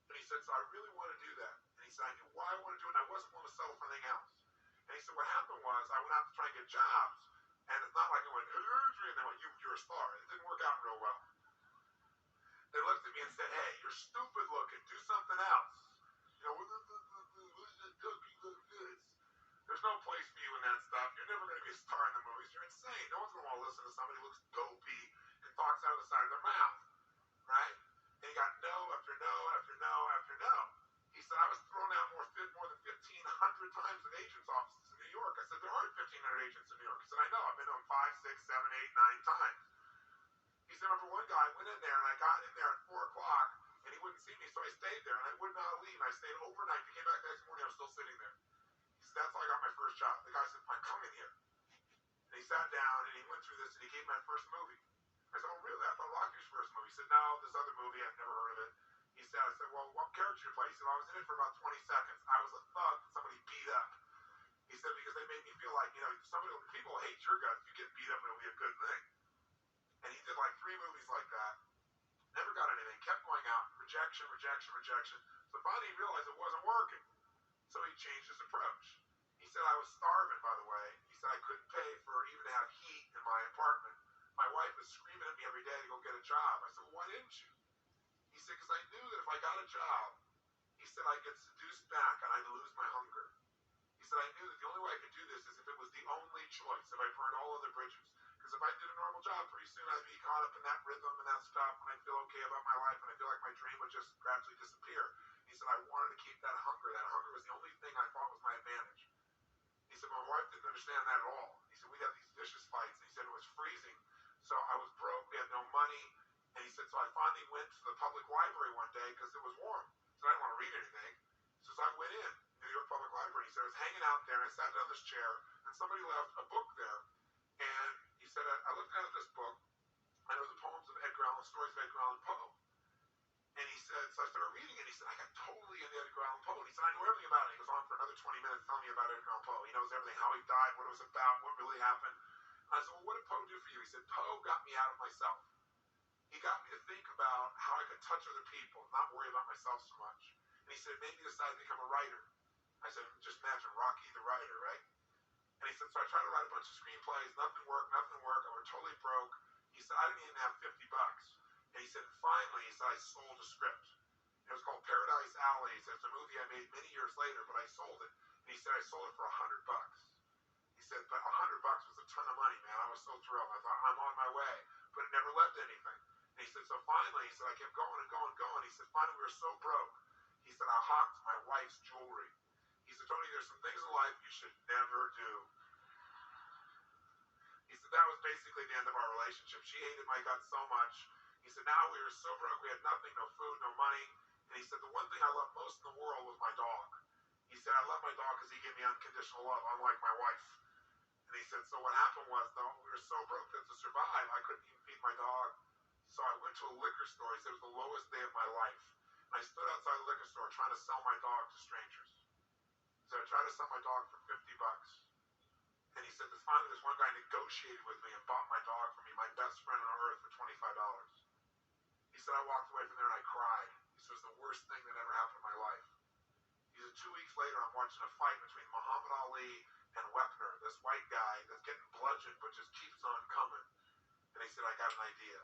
And he said, so I really want to do that. And he said, I knew why I wanted to do it, and I wasn't willing to settle for anything else. And he said, what happened was, I went out to try and get jobs, and it's not like I went, and they went, you're a star. It didn't work out real well. They looked at me and said, hey, you're stupid looking, do something else. You know, there's no place for you in that stuff. You're never going to be a star in the movies. You're insane. No one's going to want to listen to somebody who looks dopey and talks out of the side of their mouth, right? And he got no after no after no after no. He said, I was thrown out more than 1,500 times at agents' offices in New York. I said, there aren't 1,500 agents in New York. He said, I know. I've been to them 5, 6, 7, 8, 9 times. He said, remember one guy went in there, and I got in there at 4 o'clock, and he wouldn't see me, so I stayed there, and I would not leave. I stayed overnight. He came back the next morning, I was still sitting there. He said, that's how I got my first job. The guy said, I'm coming here. And he sat down, and he went through this, and he gave my first movie. I said, oh, really? I thought Rocky's first movie. He said, no, this other movie, I've never heard of it. I said, well, what character you play? He said, I was in it for about 20 seconds. I was a thug that somebody beat up. He said, because they made me feel like, you know, people hate your guts. You get beat up, it'll be a good thing. And he did like 3 movies like that. Never got anything. Kept going out. Rejection, rejection, rejection. So finally he realized it wasn't working. So he changed his approach. He said, I was starving, by the way. He said, I couldn't pay for even to have heat in my apartment. My wife was screaming at me every day to go get a job. I said, well, why didn't you? He said, because I knew that if I got a job, he said, I'd get seduced back and I'd lose my hunger. He said, I knew that the only way I could do this is if it was the only choice, if I burned all other bridges. Because if I did a normal job, pretty soon I'd be caught up in that rhythm and that stuff, and I'd feel okay about my life, and I feel like my dream would just gradually disappear. He said, I wanted to keep that hunger. That hunger was the only thing I thought was my advantage. He said, my wife didn't understand that at all. He said, we'd have these vicious fights. He said, it was freezing. So I was broke. We had no money. And he said, so I finally went to the public library one day because it was warm. So I didn't want to read anything. So I went in New York Public Library. He said, I was hanging out there and I sat down in this chair and somebody left a book there. And he said, I looked at this book and it was the poems of Edgar Allan, stories of Edgar Allan Poe. And he said, so I started reading it. He said, I got totally into Edgar Allan Poe. And he said, I knew everything about it. He goes on for another 20 minutes telling me about Edgar Allan Poe. He knows everything, how he died, what it was about, what really happened. I said, well, what did Poe do for you? He said, Poe got me out of myself. He got me to think about how I could touch other people, not worry about myself so much. And he said, it made me decide to become a writer. I said, just imagine Rocky the writer, right? And he said, so I tried to write a bunch of screenplays, nothing worked. I was totally broke. He said, I didn't even have $50. And he said, finally, he said, I sold a script. It was called Paradise Alley. He said, it's a movie I made many years later, but I sold it. And he said, I sold it for $100. He said, but $100 was a ton of money, man. I was so thrilled. I thought, I'm on my way. But it never led to anything. And he said, so finally, he said, I kept going and going and going. He said, finally, we were so broke. He said, I hawked my wife's jewelry. He said, Tony, there's some things in life you should never do. He said, that was basically the end of our relationship. She hated my guts so much. He said, now we were so broke, we had nothing, no food, no money. And he said, the one thing I loved most in the world was my dog. He said, I love my dog because he gave me unconditional love, unlike my wife. And he said, so what happened was, though, we were so broke that to survive, I couldn't even feed my dog. So I went to a liquor store. He said, it was the lowest day of my life. And I stood outside the liquor store trying to sell my dog to strangers. So I tried to sell my dog for $50. And he said, finally this one guy negotiated with me and bought my dog for me, my best friend on earth, for $25. He said, I walked away from there and I cried. He said, it was the worst thing that ever happened in my life. He said, 2 weeks later, I'm watching a fight between Muhammad Ali and Wepner, this white guy that's getting bludgeoned but just keeps on coming. And he said, I got an idea.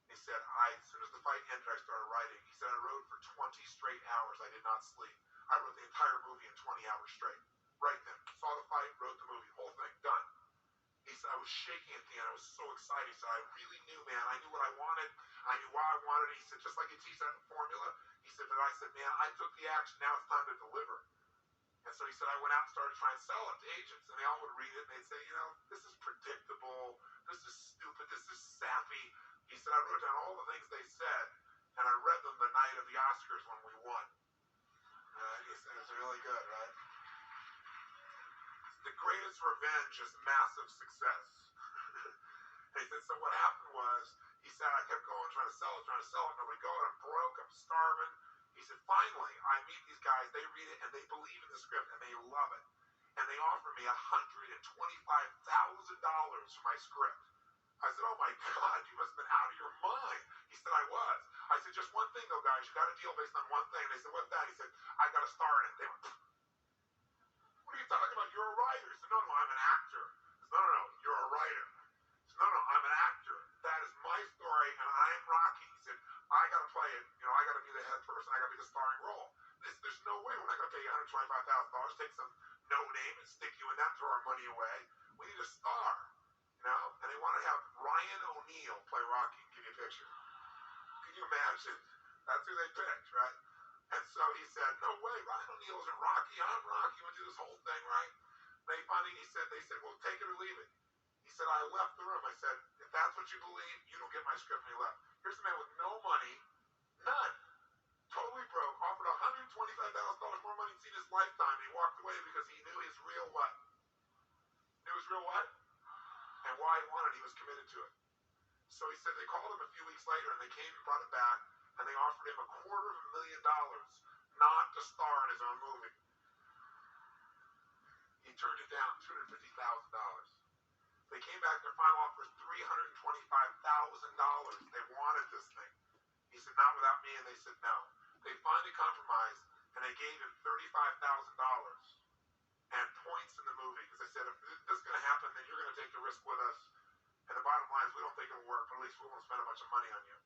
He said, as soon as the fight ended, I started writing. He said, I wrote for 20 straight hours. I did not sleep. I wrote the entire movie in 20 hours straight. Right then. Saw the fight, wrote the movie. Whole thing, done. He said, I was shaking at the end. I was so excited. He said, I really knew, man. I knew what I wanted. I knew why I wanted it. He said, just like you teach that in formula. He said, but I said, man, I took the action. Now it's time to deliver. And so he said, I went out and started trying to sell it to agents. And they all would read it. And they'd say, this is predictable. This is stupid. This is sappy. He said, I wrote down all the things they said. And I read them the night of the Oscars when we won. He said, it was really good, right? The greatest revenge is massive success. And he said, so what happened was, he said, I kept going, trying to sell it, nobody going, I'm broke, I'm starving. He said, finally, I meet these guys, they read it, and they believe in the script, and they love it. And they offer me $125,000 for my script. I said, oh my God, you must have been out of your mind. He said, I was. I said, just one thing though, guys, you got a deal based on one thing. They said, what's that? He said, I got a star in it. They went, what are you talking about? You're a writer. He said, no, I'm an actor. He said, no, you're a writer. He said, no, I'm an actor. That is my story, and I'm Rocky. He said, I got to play it. I got to be the head person. I got to be the starring role. There's no way we're not going to pay you $125,000, take some no name and stick you in that, throw our money away. We need a star, and they want to have Ryan O'Neal play Rocky. Give you a picture. Can you imagine? That's who they picked, right? And so he said, no way, Ryan O'Neal isn't Rocky. I'm Rocky. We'll do this whole thing, right? They finally, they said, well, take it or leave it. He said, I left the room. I said, if that's what you believe, you don't get my script, and he left. Here's a man with no money, none, totally broke, offered $125,000 more money than in his lifetime. He walked away because he knew his real what? Knew his real what? And why he wanted it. He was committed to it. So he said they called him a few weeks later, and they came and brought him back, and they offered him $250,000 not to star in his own movie. He turned it down, $250,000. They came back, their final offer was $325,000. They wanted this thing. He said, not without me, and they said no. They finally compromised, and they gave him $35,000 and points in the movie, because they said, if this is going to happen, then you're going to take the risk with us. And the bottom line is, we don't think it'll work, but at least we won't spend a bunch of money on you.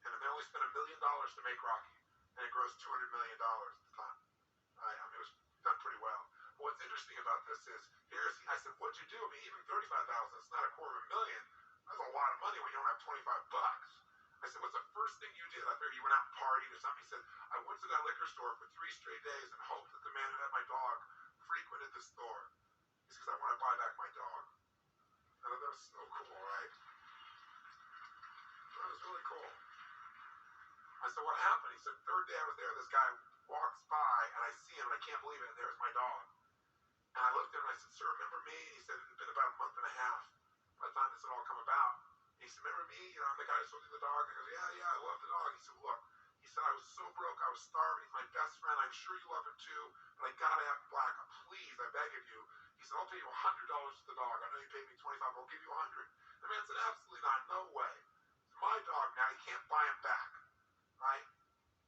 And they only spent $1 million to make Rocky, and it grossed $200 million at the time. It was done pretty well. But what's interesting about this is, I said, what'd you do? Even $35,000, it's not $250,000. That's a lot of money when you don't have $25. I said, what's the first thing you did? I figured you went out and partied or something. He said, I went to that liquor store for 3 straight days and hoped that the man who had my dog frequented the store. He says, I want to buy back my dog. And that was so cool, right? That was really cool. He said, third day I was there, this guy walks by, and I see him, and I can't believe it, and there's my dog. And I looked at him, and I said, sir, remember me? He said, it had been about a month and a half by the time this had all come about. He said, remember me? You know, I'm the guy who sold you the dog. And I goes, yeah, I love the dog. He said, look, he said, I was so broke, I was starving. He's my best friend. I'm sure you love him too, but I gotta have him black. Please, I beg of you. He said, I'll pay you $100 for the dog. I know you paid me $25, but I'll give you $100. The man said, absolutely not, no way. It's my dog now, you can't buy him back, right?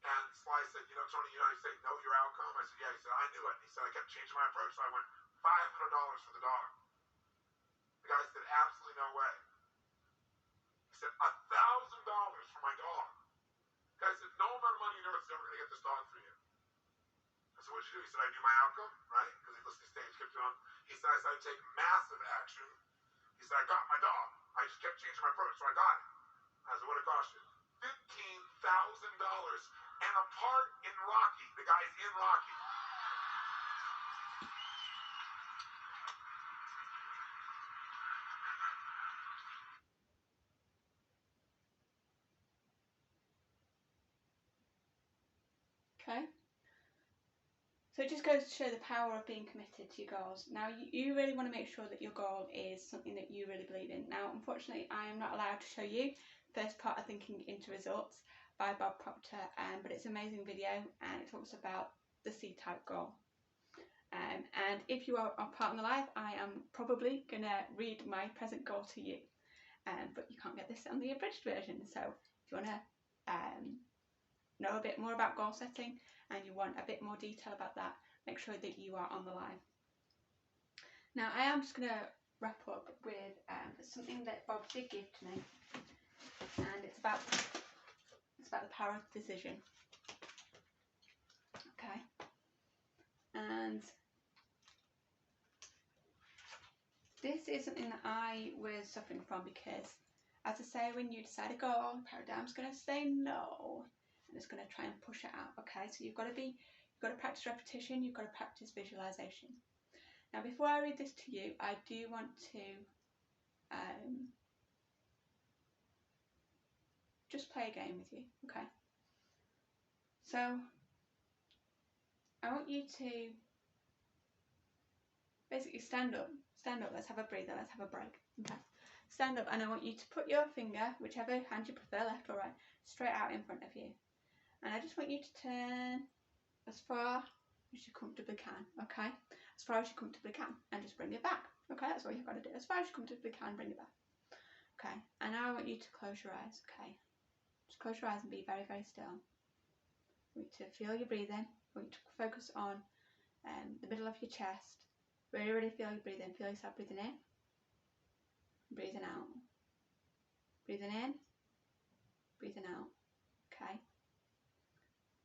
And Sly said, you know, Tony, you say, know your outcome? I said, yeah. He said, I knew it. And he said, I kept changing my approach, so I went $500 for the dog. The guy said, absolutely no way. He said, $1,000 for my dog. The guy said, no amount of money on earth is ever going to get this dog for you. I said, what'd you do? He said, I knew my outcome, right? Because he listened to stage, kept doing. He said, I decided to take massive action. He said, I got my dog. I just kept changing my approach, so I got it. I said, what it cost you? $15,000 and a part in Rocky. The guy's in Rocky. Okay. So it just goes to show the power of being committed to your goals. Now, you really want to make sure that your goal is something that you really believe in. Now, unfortunately, I am not allowed to show you the first part of Thinking into Results by Bob Proctor, but it's an amazing video and it talks about the C-type goal. And if you are part of the live, I am probably going to read my present goal to you, but you can't get this on the abridged version. So if you want to know a bit more about goal setting and you want a bit more detail about that, make sure that you are on the live. Now I am just going to wrap up with something that Bob did give to me, and it's about the power of decision. Okay, and this is something that I was suffering from because, as I say, when you decide a goal, paradigm's going to say no. And it's going to try and push it out. Okay, so you've got to practice repetition, you've got to practice visualization. Now before I read this to you, I do want to just play a game with you. Okay, so I want you to basically stand up, let's have a breather, let's have a break. Okay, stand up, and I want you to put your finger, whichever hand you prefer, left or right, straight out in front of you. And I just want you to turn as far as you comfortably can, okay? As far as you comfortably can, and just bring it back, okay? That's all you've got to do. As far as you comfortably can, bring it back, okay? And now I want you to close your eyes, okay? Just close your eyes and be very, very still. I want you to feel your breathing. I want you to focus on the middle of your chest. Really, really feel your breathing. Feel yourself breathing in, breathing out. Breathing in, breathing out, okay?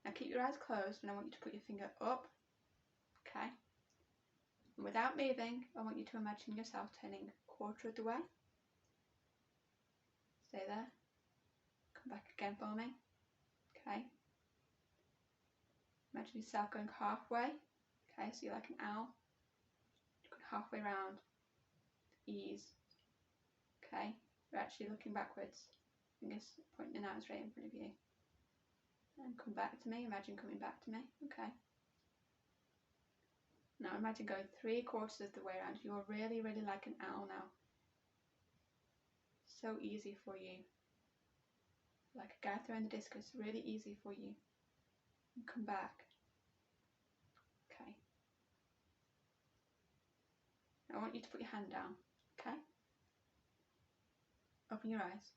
Now keep your eyes closed, and I want you to put your finger up, okay? And without moving, I want you to imagine yourself turning a quarter of the way. Stay there. Come back again for me, okay? Imagine yourself going halfway, okay? So you're like an owl. You're going halfway round, ease, okay? You're actually looking backwards. Fingers pointing out straight in front of you. And come back to me, imagine coming back to me, okay? Now imagine going 3/4 of the way around. You're really, really like an owl now. So easy for you. Like a guy throwing the discus, really easy for you. And come back. Okay. Now I want you to put your hand down, okay? Open your eyes.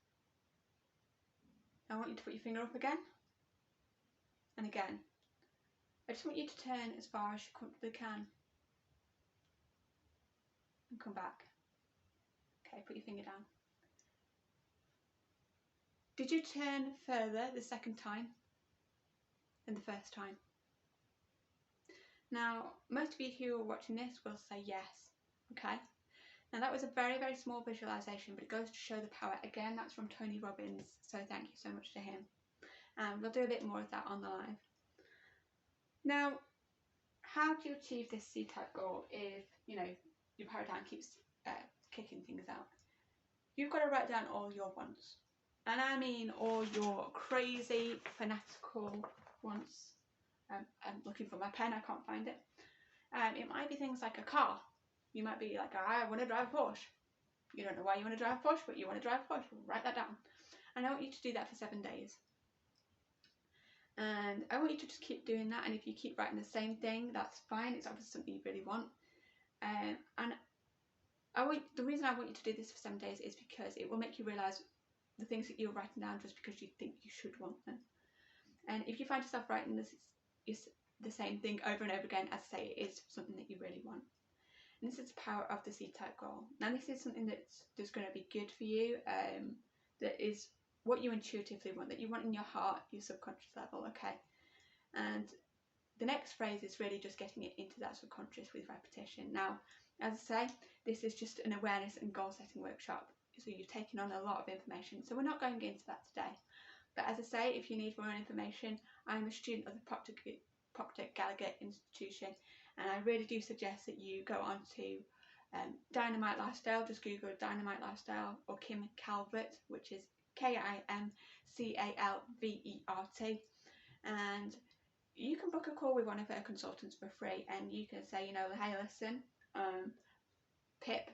Now I want you to put your finger up again. And again. I just want you to turn as far as you comfortably can. And come back. Okay, put your finger down. Did you turn further the second time than the first time? Now, most of you who are watching this will say yes, okay? Now that was a very, very small visualization, but it goes to show the power. Again, that's from Tony Robbins, so thank you so much to him. We'll do a bit more of that on the live. Now, how do you achieve this C-type goal if, you know, your paradigm keeps kicking things out? You've got to write down all your wants. and I mean all your crazy, fanatical wants. I'm looking for my pen, I can't find it. It might be things like a car. You might be like, I want to drive a Porsche. You don't know why you want to drive a Porsche, but you want to drive a Porsche. Write that down. And I want you to do that for 7 days. And I want you to just keep doing that. And if you keep writing the same thing, that's fine. It's obviously something you really want. And the reason I want you to do this for 7 days is because it will make you realise the things that you're writing down just because you think you should want them. And if you find yourself writing the same thing over and over again, as I say, it is something that you really want. And this is the power of the C-type goal. Now this is something that's going to be good for you, that is what you intuitively want, that you want in your heart, your subconscious level, okay? And the next phrase is really just getting it into that subconscious with repetition. Now, as I say, this is just an awareness and goal setting workshop. So you've taken on a lot of information. So we're not going into that today. But as I say, if you need more information, I'm a student of the Proctor Gallagher Institute, and I really do suggest that you go on to Dynamite Lifestyle. Just Google Dynamite Lifestyle, or Kim Calvert, which is KIMCALVERT, and you can book a call with one of her consultants for free, and you can say, hey, listen, Pip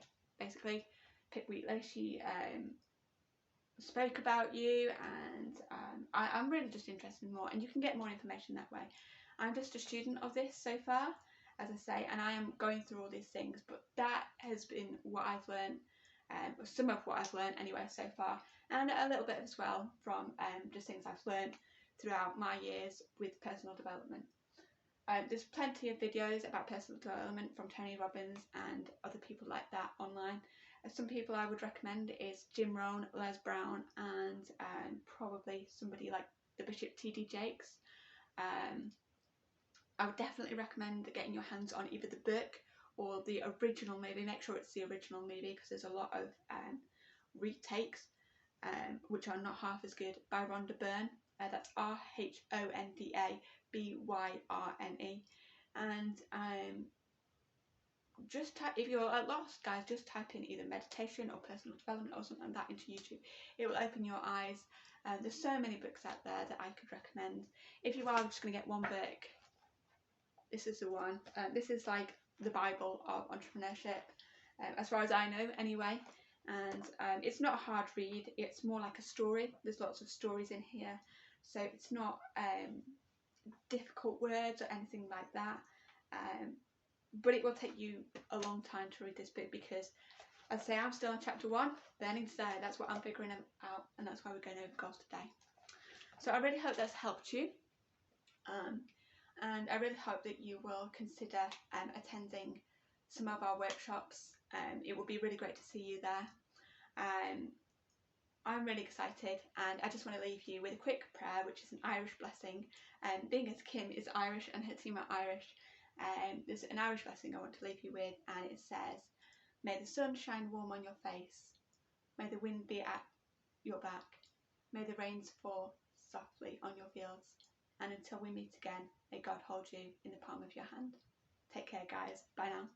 Wheatley, she spoke about you, and I'm really just interested in more, and you can get more information that way. I'm just a student of this so far, as I say, and I am going through all these things, but that has been what I've learned, or some of what I've learned anyway so far, and a little bit as well from just things I've learned throughout my years with personal development. There's plenty of videos about personal development from Tony Robbins and other people like that online. Some people I would recommend is Jim Rohn, Les Brown, and probably somebody like the Bishop T.D. Jakes. I would definitely recommend getting your hands on either the book or the original movie. Make sure it's the original movie, because there's a lot of retakes which are not half as good, by Rhonda Byrne. That's RHONDA BYRNE. And just type, if you're at lost, guys, just type in either meditation or personal development or something like that into YouTube. It will open your eyes. There's so many books out there that I could recommend. If you are just going to get one book, this is the one. This is like the Bible of entrepreneurship, as far as I know anyway. And it's not a hard read, it's more like a story. There's lots of stories in here, so it's not difficult words or anything like that, but it will take you a long time to read this book, because as I say, I'm still on chapter 1, learning today. That's what I'm figuring out, and that's why we're going over goals today. So I really hope that's helped you, and I really hope that you will consider attending some of our workshops. It will be really great to see you there. I'm really excited, and I just want to leave you with a quick prayer, which is an Irish blessing. Being as Kim is Irish and her team are Irish, there's an Irish blessing I want to leave you with, and it says, "May the sun shine warm on your face, may the wind be at your back, may the rains fall softly on your fields, and until we meet again, may God hold you in the palm of your hand." Take care, guys. Bye now.